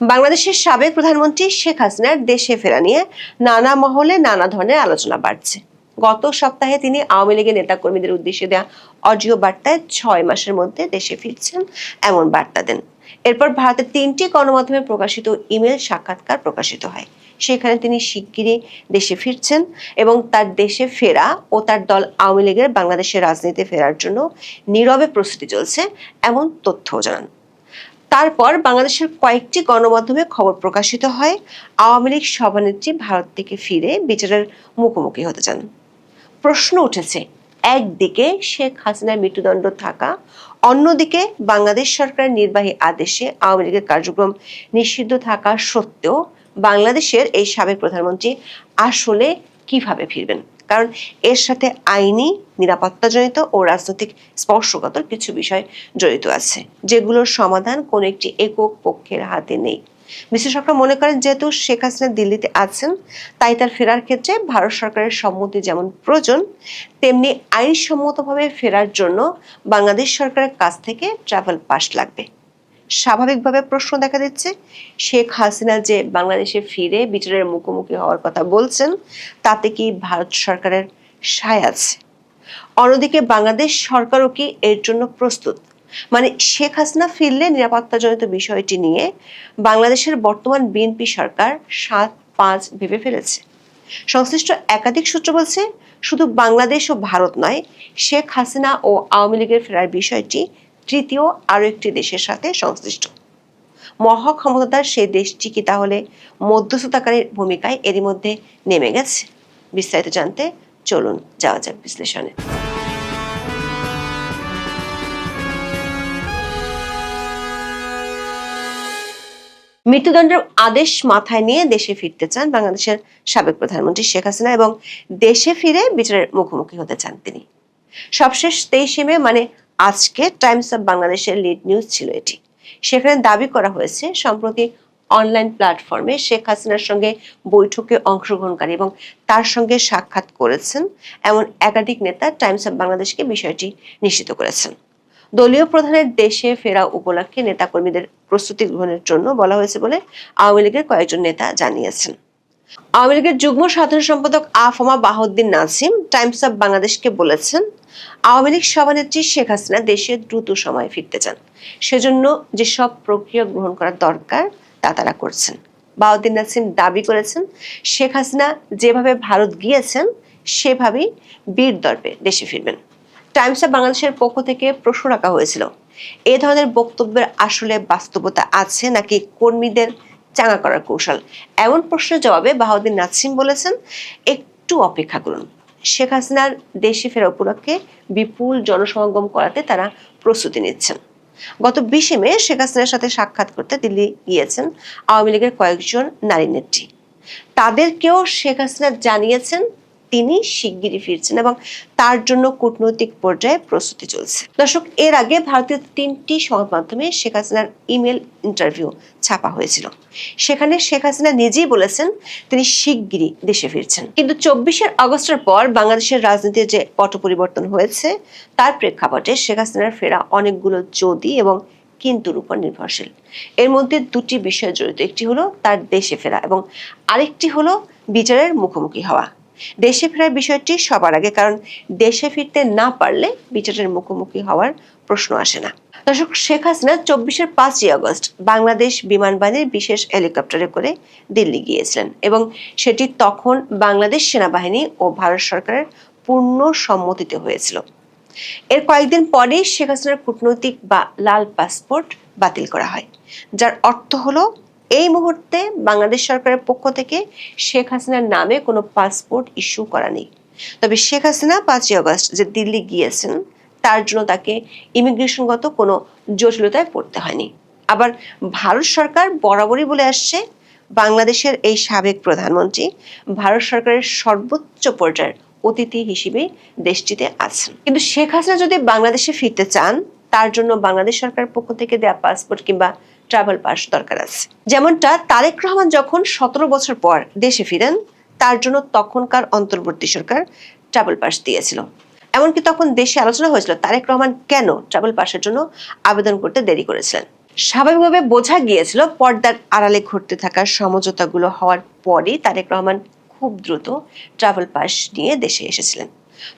বাংলাদেশের সাবেক প্রধানমন্ত্রী শেখ হাসিনার দেশে ফেরা নিয়ে নানা মহলে নানা ধরনের আলোচনা বাড়ছে। গত সপ্তাহে তিনি আওয়ামী লীগের নেতাকর্মীদের উদ্দেশ্যে দেওয়া অডিও বার্তায় 6 মাসের মধ্যে দেশে ফিরছেন এমন বার্তা দেন। এরপর ভারতের 3টি গণমাধ্যমে প্রকাশিত ইমেল সাক্ষাৎকার প্রকাশিত হয়। সেখানে তিনি শিগগিরই দেশে ফিরছেন এবং তার দেশে ফেরা ও তার দল আওয়ামী লীগের বাংলাদেশের রাজনীতিতে ফেরার জন্য নীরবে প্রস্তুতি চলছে এমন তথ্যও জানান। তারপর বাংলাদেশের কয়েকটি গণমাধ্যমে খবর প্রকাশিত হয় আওয়ামী লীগ সভানেত্রী ভারত থেকে ফিরে বিচারের মুখোমুখি হতে চান। প্রশ্ন উঠেছে, একদিকে শেখ হাসিনার মৃত্যুদণ্ড থাকা, অন্যদিকে বাংলাদেশ সরকারের নির্বাহী আদেশে আওয়ামী লীগের কার্যক্রম নিষিদ্ধ থাকা সত্ত্বেও বাংলাদেশের এই সাবেক প্রধানমন্ত্রী আসলে কিভাবে ফিরবেন? কারণ এর সাথে আইনি, নিরাপত্তাজনিত ও রাজনৈতিক স্পর্শকাতর কিছু বিষয় জড়িত আছে, যেগুলোর সমাধান কোনো একটি একক পক্ষের হাতে নেই। বিশ্লেষকরা মনে করেন, যেহেতু শেখ হাসিনা দিল্লিতে আছেন, তাই তার ফেরার ক্ষেত্রে ভারত সরকারের সম্মতি যেমন প্রয়োজন, তেমনি আইনসম্মতভাবে ফেরার জন্য বাংলাদেশ সরকারের কাছ থেকে ট্রাভেল পাস লাগবে। স্বাভাবিকভাবে প্রশ্ন দেখা দিচ্ছে, শেখ হাসিনা যে বাংলাদেশে ফিরে বিচারের মুখোমুখি হওয়ার কথা বলছেন, তাতে কি ভারত সরকারের সায় আছে? অন্যদিকে বাংলাদেশ সরকারও কি এর জন্য প্রস্তুত? মানে শেখ হাসিনা ফিরলে নিরাপত্তাজনিত বিষয়টি নিয়ে বাংলাদেশের বর্তমান বিএনপি সরকার 7-5 ভেবে ফেলেছে। সংশ্লিষ্ট একাধিক সূত্র বলছে, শুধু বাংলাদেশ ও ভারত নয়, শেখ হাসিনা ও আওয়ামী লীগের ফেরার বিষয়টি তৃতীয় আরো একটি দেশের সাথে সংশ্লিষ্ট। মহাক্ষমতার সেই দেশটি কি তাহলে মধ্যস্থতাকারীর ভূমিকায় এরই মধ্যে নেমে গেছে? বিস্তারিত জানতে চলুন যাওয়া যাক বিশ্লেষণে। মৃত্যুদণ্ডের আদেশ মাথায় নিয়ে দেশে ফিরতে চান বাংলাদেশের সাবেক প্রধানমন্ত্রী শেখ হাসিনা এবং দেশে ফিরে বিচারের মুখোমুখি হতে চান তিনি। সবশেষ 23 মে, মানে আজকে, টাইমস অফ বাংলাদেশের লিড নিউজ ছিল এটি। সেখানে দাবি করা হয়েছে, সম্প্রতি অনলাইন প্ল্যাটফর্মে শেখ হাসিনার সঙ্গে বৈঠকে অংশগ্রহণকারী এবং তার সঙ্গে সাক্ষাৎ করেছেন এমন একাধিক নেতা টাইমস অফ বাংলাদেশকে বিষয়টি নিশ্চিত করেছেন। দলীয় প্রধানের দেশে ফেরা উপলক্ষে নেতাকর্মীদের প্রস্তুতি গ্রহণের জন্য বলা হয়েছে বলে আওয়ামী লীগের কয়েকজন নেতা জানিয়েছেন। আওয়ামী লীগের যুগ্ম সাধারণ সম্পাদক আফমা বাহাউদ্দিন নাসিম টাইমস অফ বাংলাদেশকে বলেছেন, আওয়ামী লীগ সভানেত্রী শেখ হাসিনা দেশে দ্রুত সময়ে ফিরতে চান, সেজন্য যেসব প্রক্রিয়া গ্রহণ করা দরকার তা তারা করছেন। বাহাউদ্দিন নাসিম দাবি করেছেন, শেখ হাসিনা যেভাবে ভারত গিয়েছেন সেভাবেই বীর দর্পে দেশে ফিরবেন। টাইমস অফ বাংলাদেশের পক্ষ থেকে প্রশ্ন রাখা হয়েছিল, এ ধরনের বক্তব্যের আসলে বাস্তবতা আছে নাকি কর্মীদের চাঙা করার কৌশল? এমন প্রশ্নের জবাবে বাহাউদ্দিন নাসিম বলেছেন, একটু অপেক্ষা করুন। শেখ হাসিনার দেশে ফেরা উপলক্ষে বিপুল জনসমাগম করাতে তারা প্রস্তুতি নিচ্ছেন। গত 20 মে শেখ হাসিনার সাথে সাক্ষাৎ করতে দিল্লি গিয়েছেন আওয়ামী লীগের কয়েকজন নারী নেত্রী। তাদেরকেও শেখ হাসিনা জানিয়েছেন তিনি শিগগিরই ফিরছেন এবং তার জন্য কূটনৈতিক পর্যায়ে প্রস্তুতি চলছে। দর্শক, এর আগে ভারতীয় 3টি সংবাদ মাধ্যমে শেখ হাসিনার ইমেল ইন্টারভিউ ছাপা হয়েছিল। সেখানে শেখ হাসিনা নিজেই বলেছেন তিনি শিগগিরই দেশে ফিরছেন। কিন্তু 24 আগস্টের পর বাংলাদেশের রাজনীতির যে পট পরিবর্তন হয়েছে, তার প্রেক্ষাপটে শেখ হাসিনার ফেরা অনেকগুলো যদি এবং কিন্তুর উপর নির্ভরশীল। এর মধ্যে 2টি বিষয় জড়িত, একটি হলো তার দেশে ফেরা এবং আরেকটি হলো বিচারের মুখোমুখি হওয়া। দেশে ফেরার বিষয়টি সবার আগে, কারণ দেশে ফিরতে না পারলে বিচারের মুখোমুখি হওয়ার প্রশ্ন আসে না। দর্শক, শেখ হাসিনা 5 আগস্ট বাংলাদেশ বিমান বাহিনীর বিশেষ হেলিকপ্টারে করে দিল্লি গিয়েছিলেন এবং সেটি তখন বাংলাদেশ সেনাবাহিনী ও ভারত সরকারের পূর্ণ সম্মতিতে হয়েছিল। এর কয়েকদিন পরেই শেখ হাসিনার কূটনৈতিক বা লাল পাসপোর্ট বাতিল করা হয়, যার অর্থ হলো এই মুহূর্তে বাংলাদেশ সরকারের পক্ষ থেকে শেখ হাসিনার নামে কোনো পাসপোর্ট ইস্যু করা নেই। তবে শেখ হাসিনা 5 আগস্ট যে দিল্লি গিয়েছেন, তার জন্য তাকে ইমিগ্রেশনগত কোনো জটিলতায় পড়তে হয়নি। আবার ভারত সরকার বরাবরই বলে আসছে, বাংলাদেশের এই সাবেক প্রধানমন্ত্রী ভারত সরকারের সর্বোচ্চ পর্যায়ের অতিথি হিসেবে দেশটিতে আছেন। কিন্তু শেখ হাসিনা যদি বাংলাদেশে ফিরতে চান, তার জন্য বাংলাদেশ সরকারের পক্ষ থেকে দেয়া পাসপোর্ট কিংবা ট্রাভেল পাস দরকার আছে। যেমনটা তারেক রহমান যখন 17 বছর পর দেশে ফিরেন, তার জন্য তখনকার অন্তর্বর্তী সরকার ট্রাভেল পাস দিয়েছিল। এমনকি তখন দেশে আলোচনা হয়েছিল তারেক রহমান কেন ট্রাভেল পাসের জন্য আবেদন করতে দেরি করেছিলেন। স্বাভাবিকভাবে বোঝা গিয়েছিল পর্দার আড়ালে ঘটতে থাকা সমঝোতাগুলো হওয়ার পরই তারেক রহমান খুব দ্রুত ট্রাভেল পাস নিয়ে দেশে এসেছিলেন।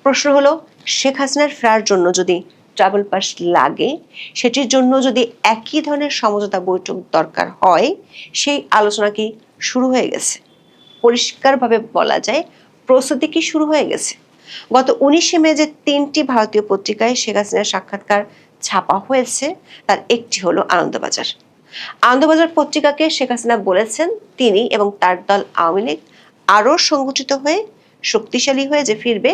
প্রশ্ন হলো, শেখ হাসিনার ফেরার জন্য যদি ট্রাভেল পাস লাগে, সেটির জন্য যদি একই ধরনের সমঝোতা বৈঠক দরকার হয়, সেই আলোচনা কি শুরু হয়ে গেছে? পরিষ্কারভাবে বলা যায়, প্রস্তুতি কি শুরু হয়ে গেছে? গত 19শে মে যে 3টি ভারতীয় পত্রিকায় শেখ হাসিনার সাক্ষাৎকার ছাপা হয়েছে, তার একটি হলো আনন্দবাজার। আনন্দবাজার পত্রিকাকে শেখ হাসিনা বলেছেন তিনি এবং তার দল আওয়ামী লীগ আরও সংগঠিত হয়ে শক্তিশালী হয়ে যে ফিরবে,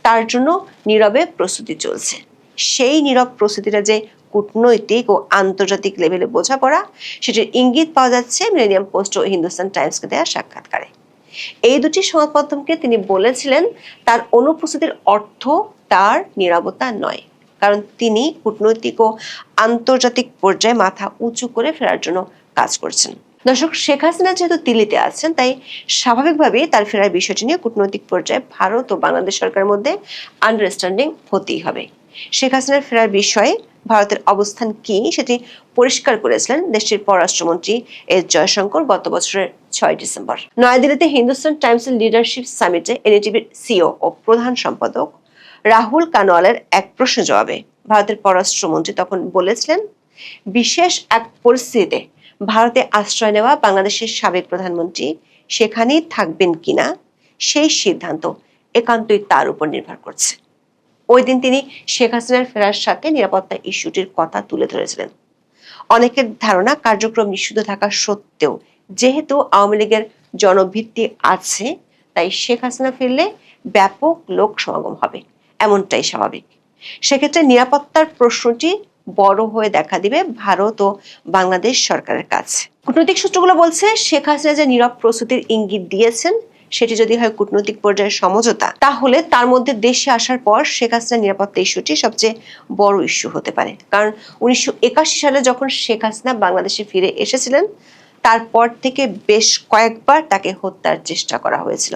তার জন্য নীরবে প্রস্তুতি চলছে। সেই নীরব প্রস্তুতিটা যে কূটনৈতিক ও আন্তর্জাতিক লেভেলে বোঝাপড়া, সেটির ইঙ্গিত পাওয়া যাচ্ছে মিলেনিয়াম পোস্ট ও হিন্দুস্তান টাইমসকে দেওয়া সাক্ষাৎকারে। এই দুটি সংবাদ মাধ্যমকে তিনি বলেছিলেন তার অনুপস্থিতির অর্থ তার নীরবতা নয়, কারণ তিনি কূটনৈতিক ও আন্তর্জাতিক পর্যায়ে মাথা উঁচু করে ফেরার জন্য কাজ করছেন। দর্শক, শেখ হাসিনা যেহেতু দিল্লিতে আছেন, তাই স্বাভাবিকভাবেই তার ফেরার বিষয়টি নিয়ে কূটনৈতিক পর্যায়ে ভারত ও বাংলাদেশ সরকারের মধ্যে আন্ডারস্ট্যান্ডিং হতেই হবে। শেখ হাসিনার ফেরার বিষয়ে ভারতের অবস্থান কি, সেটি পরিষ্কার করেছিলেন দেশটির পররাষ্ট্রমন্ত্রী এস জয়শঙ্কর গত বছরের 6 ডিসেম্বর নয়াদিল্লিতে হিন্দুস্তান টাইমসের লিডারশিপ সামিটে এনডিটিভির সিইও ও প্রধান সম্পাদক রাহুল কানওয়ালের এক প্রশ্নের জবাবে ভারতের পররাষ্ট্রমন্ত্রী তখন বলেছিলেন, বিশেষ এক পরিস্থিতিতে ভারতে আশ্রয় নেওয়া বাংলাদেশের সাবেক প্রধানমন্ত্রী সেখানেই থাকবেন কিনা সেই সিদ্ধান্ত একান্তই তার উপর নির্ভর করছে। ওই দিন তিনি শেখ হাসিনার ফেরার সাথে নিরাপত্তা ইস্যুটির কথা তুলে ধরেছিলেন। অনেকের ধারণা, কার্যক্রম নিষিদ্ধ থাকা সত্ত্বেও যেহেতু আওয়ামী লীগের জনভিত্তি আছে, তাই শেখ হাসিনা ফিরলে ব্যাপক লোক সমাগম হবে, এমনটাই স্বাভাবিক। সেক্ষেত্রে নিরাপত্তার প্রশ্নটি বড় হয়ে দেখা দিবে ভারত ও বাংলাদেশ সরকারের কাছে। কূটনৈতিক সূত্রগুলো বলছে, শেখ হাসিনা যে নীরব প্রস্তুতির ইঙ্গিত দিয়েছেন, সেটি যদি হয় কূটনৈতিক পর্যায়ের সমঝোতা, তাহলে তার মধ্যে দেশে আসার পর শেখ হাসিনার নিরাপত্তা ইস্যুটি সবচেয়ে বড় ইস্যু হতে পারে। কারণ 1981 সালে যখন শেখ হাসিনা বাংলাদেশে ফিরে এসেছিলেন, তারপর থেকে বেশ কয়েকবার তাকে হত্যার চেষ্টা করা হয়েছিল।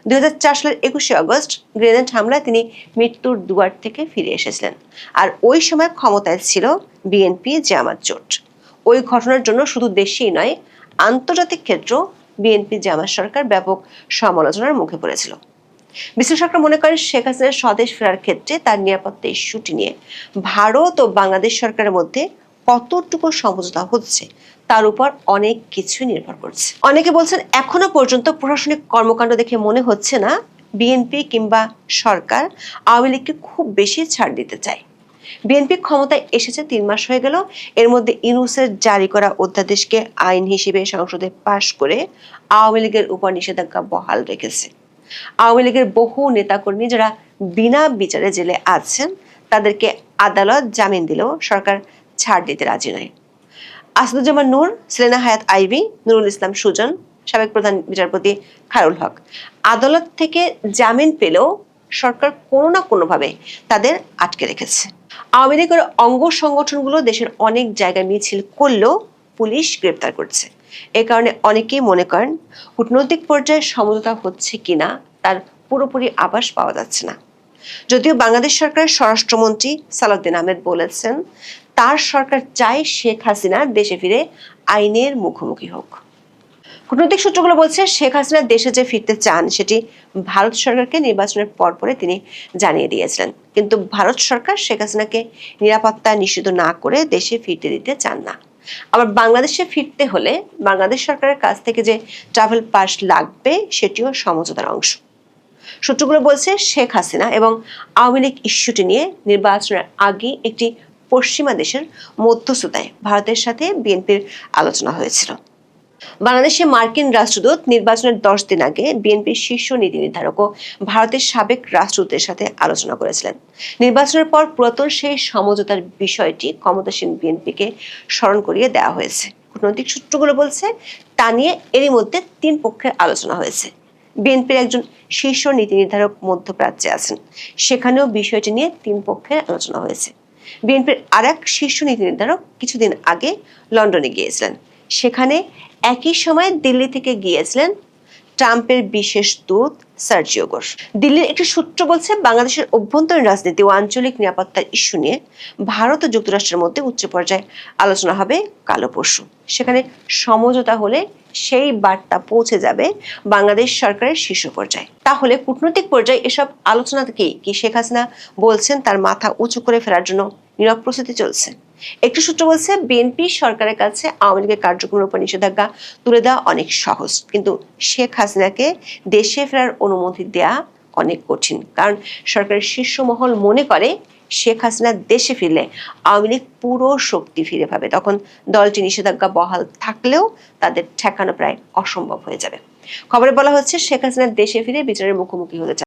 2004 সালের 21শে আগস্ট গ্রেনেড হামলায় তিনি মৃত্যুর দুয়ার থেকে ফিরে এসেছিলেন। আর ওই সময় ক্ষমতায় ছিল বিএনপি জামাত জোট। ওই ঘটনার জন্য শুধু দেশেই নয়, আন্তর্জাতিক ক্ষেত্রেও বিএনপি জামাত সরকার ব্যাপক সমালোচনার মুখে পড়েছিল। বিশ্লেষকরা মনে করেন, শেখ হাসিনার স্বদেশ ফেরার ক্ষেত্রে তার নিরাপত্তা ইস্যুটি নিয়ে ভারত ও বাংলাদেশ সরকারের মধ্যে কতটুকু সমঝোতা হচ্ছে তার উপর অনেক কিছু নির্ভর করছে। অনেকে বলছেন, এখনো পর্যন্ত প্রশাসনিক কর্মকাণ্ড দেখে মনে হচ্ছে না বিএনপি কিংবা সরকার আওয়ামী লীগকে খুব বেশি ছাড় দিতে চায়। বিএনপি ক্ষমতায় এসেছে 3 মাস হয়ে গেল। এর মধ্যে ইউনূসের জারি করা অধ্যাদেশকে আইন হিসেবে সংসদে পাশ করে আওয়ামী লীগের উপর নিষেধাজ্ঞা বহাল রেখেছে। আওয়ামী লীগের বহু নেতাকর্মী যারা বিনা বিচারে জেলে আছেন, তাদেরকে আদালত জামিন দিলেও সরকার ছাড় দিতে রাজি নয়। আসাদুজ্জামান নূর, সেলেনা হায়াত আইভী, নুরুল ইসলাম সুজন, সাবেক প্রধান বিচারপতি খায়রুল হক আদালত থেকে জামিন পেলেও সরকার কোনো না কোনোভাবে তাদের আটকে রেখেছে। আওয়ামী লীগের অঙ্গ সংগঠনগুলো দেশের অনেক জায়গায় মিছিল করলেও পুলিশ গ্রেপ্তার করছে। এ কারণে অনেকেই মনে করেন, কূটনৈতিক পর্যায়ে সমঝোতা হচ্ছে কিনা তার পুরোপুরি আভাস পাওয়া যাচ্ছে না। যদিও বাংলাদেশ সরকারের স্বরাষ্ট্রমন্ত্রী সালাউদ্দিন আহমেদ বলেছেন, তার সরকার চায় শেখ হাসিনা দেশে ফিরে আইনের মুখোমুখি হোক। কূটনৈতিক সূত্রগুলো বলছে, শেখ হাসিনা দেশে যে ফিরতে চান সেটি ভারত সরকারকে নির্বাচনের পরে তিনি জানিয়ে দিয়েছিলেন। কিন্তু ভারত সরকার শেখ হাসিনাকে নিরাপত্তা নিষিদ্ধ না করে দেশে ফিরতে দিতে চান না। আবার বাংলাদেশে ফিরতে হলে বাংলাদেশ সরকারের কাছ থেকে যে ট্রাভেল পাস লাগবে, সেটিও সমঝোতার অংশ। সূত্রগুলো বলছে, শেখ হাসিনা এবং আওয়ামী লীগ ইস্যুটি নিয়ে নির্বাচনের আগে একটি পশ্চিমা দেশের মধ্যস্থতায় ভারতের সাথে বিএনপির আলোচনা হয়েছিল। বাংলাদেশে মার্কিন রাষ্ট্রদূত নির্বাচনের 10 দিন আগে বিএনপির শীর্ষ নীতি নির্ধারক ও ভারতের সাবেক রাষ্ট্রদূতের সাথে আলোচনা করেছিলেন। নির্বাচনের পর পুরাতন সেই সমঝোতার বিষয়টি ক্ষমতাসীন বিএনপিকে স্মরণ করিয়ে দেওয়া হয়েছে। কূটনৈতিক সূত্রগুলো বলছে, তা নিয়ে এরই মধ্যে 3 পক্ষের আলোচনা হয়েছে। বিএনপির একজন শীর্ষ নীতি নির্ধারক মধ্যপ্রাচ্যে আছেন, সেখানেও বিষয়টি নিয়ে 3 পক্ষের আলোচনা হয়েছে। বিএনপির আরেক শীর্ষ নীতি নির্ধারক কিছুদিন আগে লন্ডনে গিয়েছিলেন। সেখানে একই সময় দিল্লি থেকে গিয়েছিলেন ট্রাম্পের বিশেষ দূত সার্জিও ঘোষ। দিল্লির একটি সূত্র বলছে, বাংলাদেশের অভ্যন্তরীণ রাজনীতি ও আঞ্চলিক নিরাপত্তার ইস্যু নিয়ে ভারত ও যুক্তরাষ্ট্রের মধ্যে উচ্চ পর্যায়ে আলোচনা হবে কালো পরশু। সেখানে সমঝোতা হলে সেই বার্তা পৌঁছে যাবে বাংলাদেশ সরকারের শীর্ষ পর্যায়ে। তাহলে কূটনৈতিক পর্যায়ে এসব আলোচনা থেকেই কি শেখ হাসিনা বলছেন তার মাথা উঁচু করে ফেরার জন্য নীরব প্রস্তুতি চলছে? একটি সূত্র বলছে, বিএনপি সরকারের কাছে আওয়ামী লীগের কার্যক্রমের উপর নিষেধাজ্ঞা তুলে দেওয়া অনেক সহজ, কিন্তু শেখ হাসিনাকে দেশে ফেরার অনুমতি দেয়া অনেক কঠিন। কারণ সরকারের শীর্ষ মহল মনে করে শেখ হাসিনা দেশে ফিরলে আওয়ামী লীগ পুরো শক্তি ফিরে পাবে। তখন দলটি নিষেধাজ্ঞা বহাল থাকলেও তাদের ঠেকানো প্রায় অসম্ভব হয়ে যাবে। খবরে বলা হচ্ছে, শেখ হাসিনা দেশে ফিরে বিচারের মুখোমুখি হতে চান।